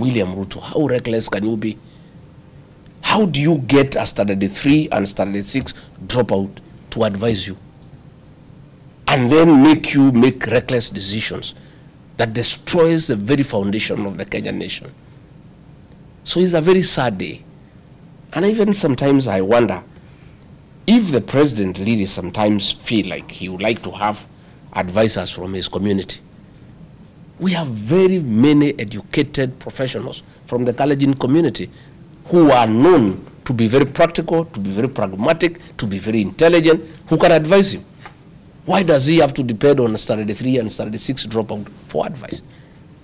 William Ruto, how reckless can you be? How do you get a standard 3 and standard 6 dropout to advise you? And then make you make reckless decisions that destroys the very foundation of the Kenyan nation. So it's a very sad day. And even sometimes I wonder if the president really sometimes feel like he would like to have advisors from his community. We have very many educated professionals from the Kalenjin community who are known to be very practical, to be very pragmatic, to be very intelligent, who can advise him. Why does he have to depend on standard 3 and standard 6 dropout for advice?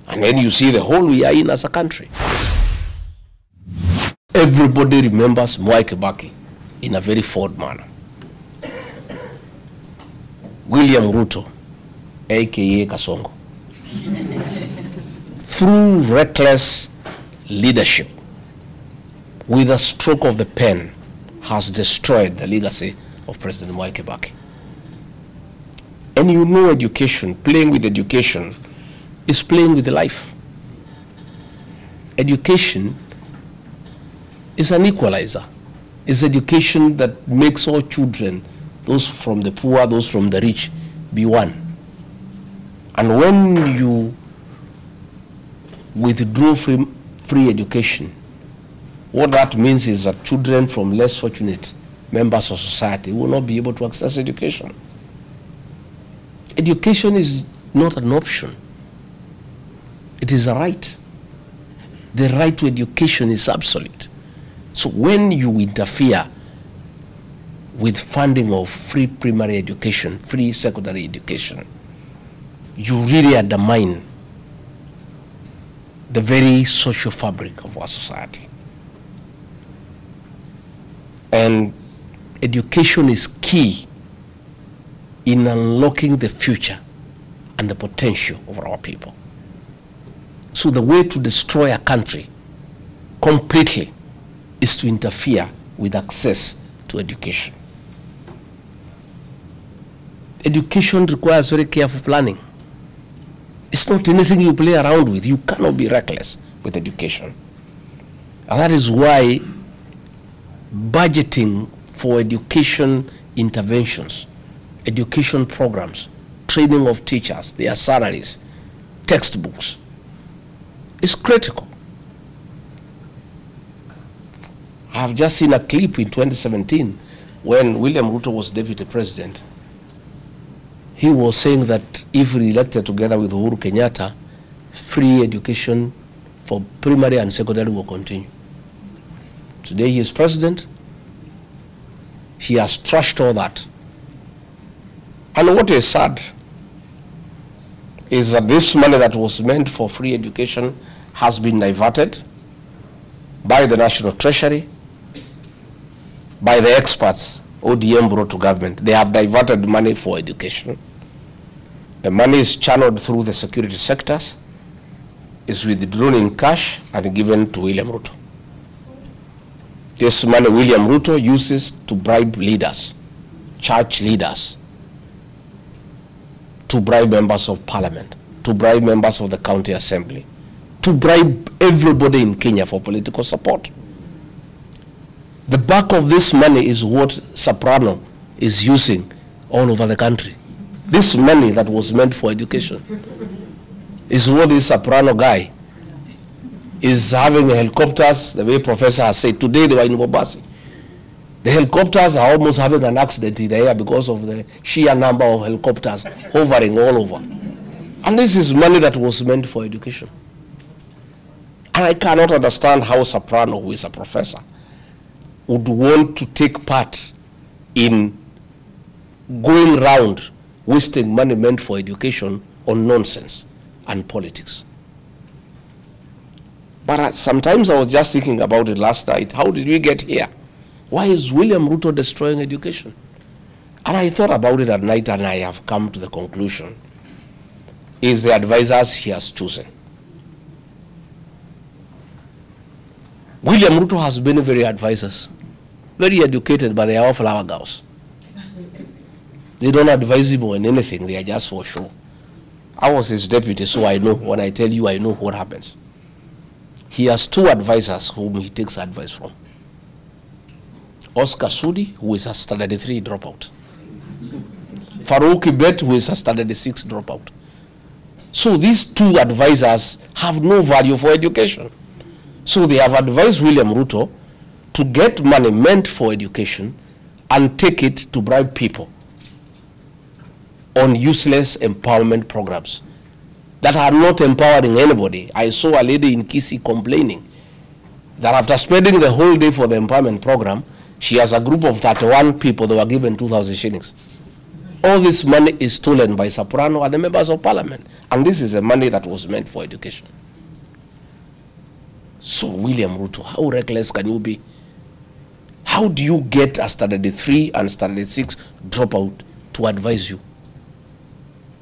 And then you see the hole we are in as a country. Everybody remembers Mwai Kibaki in a very fond manner. William Ruto, aka Kasongo, through reckless leadership, with a stroke of the pen, has destroyed the legacy of President Mwai Kibaki. And you know, education, playing with education, is playing with life. Education is an equalizer. It's education that makes all children, those from the poor, those from the rich, be one. And when you withdraw free education, what that means is that children from less fortunate members of society will not be able to access education. Education is not an option. It is a right. The right to education is absolute. So when you interfere with funding of free primary education, free secondary education, you really undermine the very social fabric of our society. And education is key in unlocking the future and the potential of our people. So the way to destroy a country completely is to interfere with access to education. Education requires very careful planning. It's not anything you play around with. You cannot be reckless with education. And that is why budgeting for education interventions, education programs, training of teachers, their salaries, textbooks, is critical. I have just seen a clip in 2017 when William Ruto was deputy president. He was saying that if re-elected together with Uhuru Kenyatta, free education for primary and secondary will continue. Today he is president. He has trashed all that. And what is sad is that this money that was meant for free education has been diverted by the National Treasury, by the experts ODM brought to government. They have diverted money for education. The money is channeled through the security sectors, is withdrawn in cash and given to William Ruto. This money William Ruto uses to bribe leaders, church leaders, to bribe members of parliament, to bribe members of the county assembly, to bribe everybody in Kenya for political support. The bulk of this money is what Soprano is using all over the country. This money that was meant for education is what this Soprano guy is having helicopters, the way Professor has said. Today they were in Mombasa. The helicopters are almost having an accident in the air because of the sheer number of helicopters hovering all over. And this is money that was meant for education. And I cannot understand how Soprano, who is a professor, would want to take part in going round wasting money meant for education on nonsense and politics. But sometimes I was just thinking about it last night. How did we get here? Why is William Ruto destroying education? And I thought about it at night, and I have come to the conclusion is the advisors he has chosen. William Ruto has many very advisors, very educated, but they are all flower girls. They don't advise him on anything, they are just for show. I was his deputy, so I know. When I tell you, I know what happens. he has two advisors whom he takes advice from. Oscar Sudi, who is a standard 3 dropout. Farouk, who is a standard 6 dropout. So these two advisors have no value for education. So they have advised William Ruto to get money meant for education and take it to bribe people on useless empowerment programs that are not empowering anybody. I saw a lady in Kisii complaining that after spending the whole day for the empowerment program, she has a group of 31 people that were given 2,000 shillings. All this money is stolen by Soprano and the members of parliament. And this is the money that was meant for education. So William Ruto, how reckless can you be? How do you get a standard 3 and standard 6 dropout to advise you?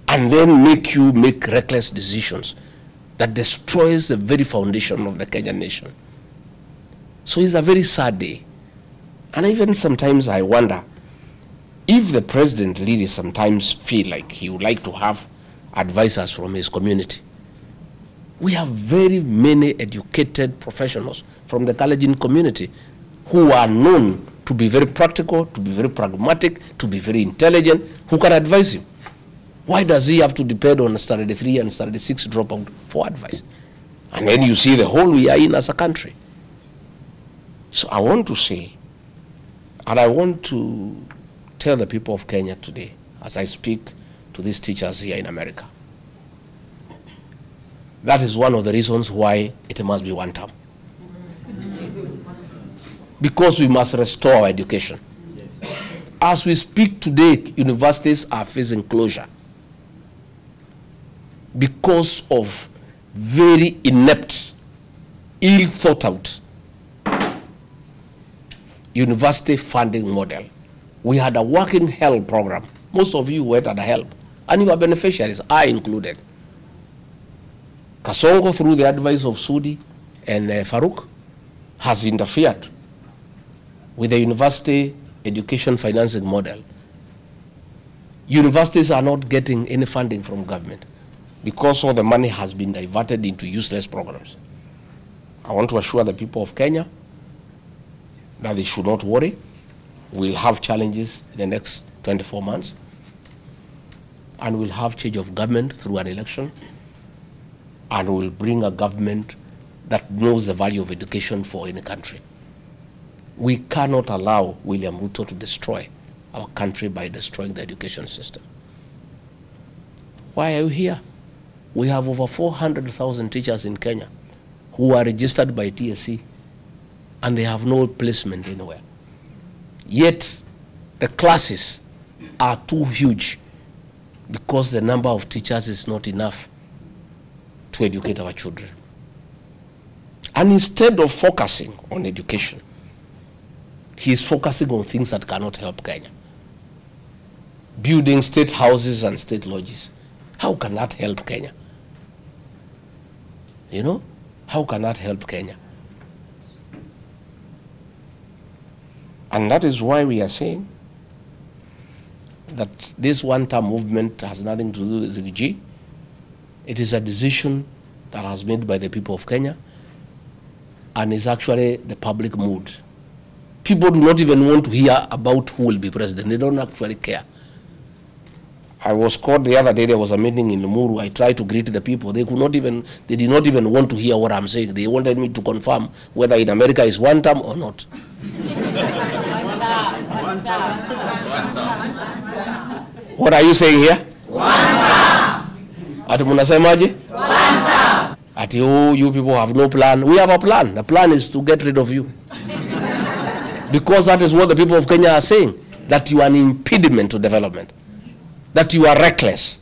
And then make you make reckless decisions that destroys the very foundation of the Kenyan nation. So it's a very sad day. And even sometimes I wonder if the president really sometimes feel like he would like to have advisors from his community. We have very many educated professionals from the Kalenjin community who are known to be very practical, to be very pragmatic, to be very intelligent, who can advise him. Why does he have to depend on standard 3 and standard 6 dropout for advice? And then you see the hole we are in as a country. So I want to say, and I want to tell the people of Kenya today, as I speak to these teachers here in America, that is one of the reasons why it must be one term. Because we must restore our education. As we speak today, universities are facing closure because of very inept, ill thought out university funding model. We had a working HELP program. Most of you went at a HELP, and you are beneficiaries, I included. Kasongo, through the advice of Sudi and Farouk, has interfered with the university education financing model. Universities are not getting any funding from government because all the money has been diverted into useless programs. I want to assure the people of Kenya that they should not worry. We'll have challenges in the next 24 months, and we'll have change of government through an election, and we'll bring a government that knows the value of education for any country. We cannot allow William Ruto to destroy our country by destroying the education system. Why are you here? We have over 400,000 teachers in Kenya who are registered by TSC, and they have no placement anywhere. Yet the classes are too huge because the number of teachers is not enough to educate our children. And instead of focusing on education, he is focusing on things that cannot help Kenya. Building state houses and state lodges. How can that help Kenya? You know, how can that help Kenya? And that is why we are saying that this one-term movement has nothing to do with refugee. It is a decision that has been made by the people of Kenya, and is actually the public mood. People do not even want to hear about who will be president. They don't actually care. I was called the other day, there was a meeting in Limuru. I tried to greet the people. They did not even want to hear what I'm saying. They wanted me to confirm whether in America is one term or not. What are you saying here? One term. Ati munasemaje? One term. Ati you people have no plan. We have a plan. The plan is to get rid of you. Because that is what the people of Kenya are saying, that you are an impediment to development, that you are reckless,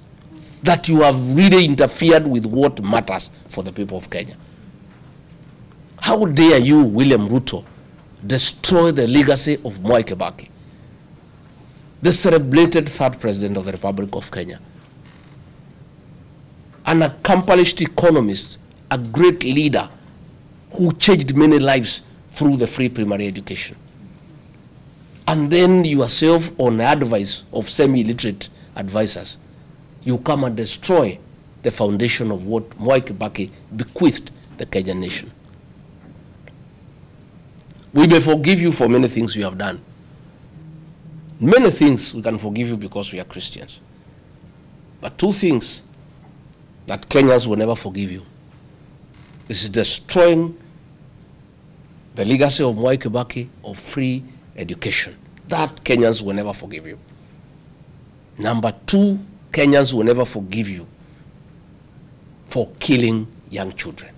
that you have really interfered with what matters for the people of Kenya. How dare you, William Ruto, destroy the legacy of Mwai Kibaki, the celebrated third president of the Republic of Kenya, an accomplished economist, a great leader who changed many lives through the free primary education. And then yourself, on the advice of semi-literate advisors, you come and destroy the foundation of what Mwai Kibaki bequeathed the Kenyan nation. We may forgive you for many things you have done. Many things we can forgive you because we are Christians. But two things that Kenyans will never forgive you is destroying the legacy of Mwai Kibaki of free education. That Kenyans will never forgive you. Number two, Kenyans will never forgive you for killing young children.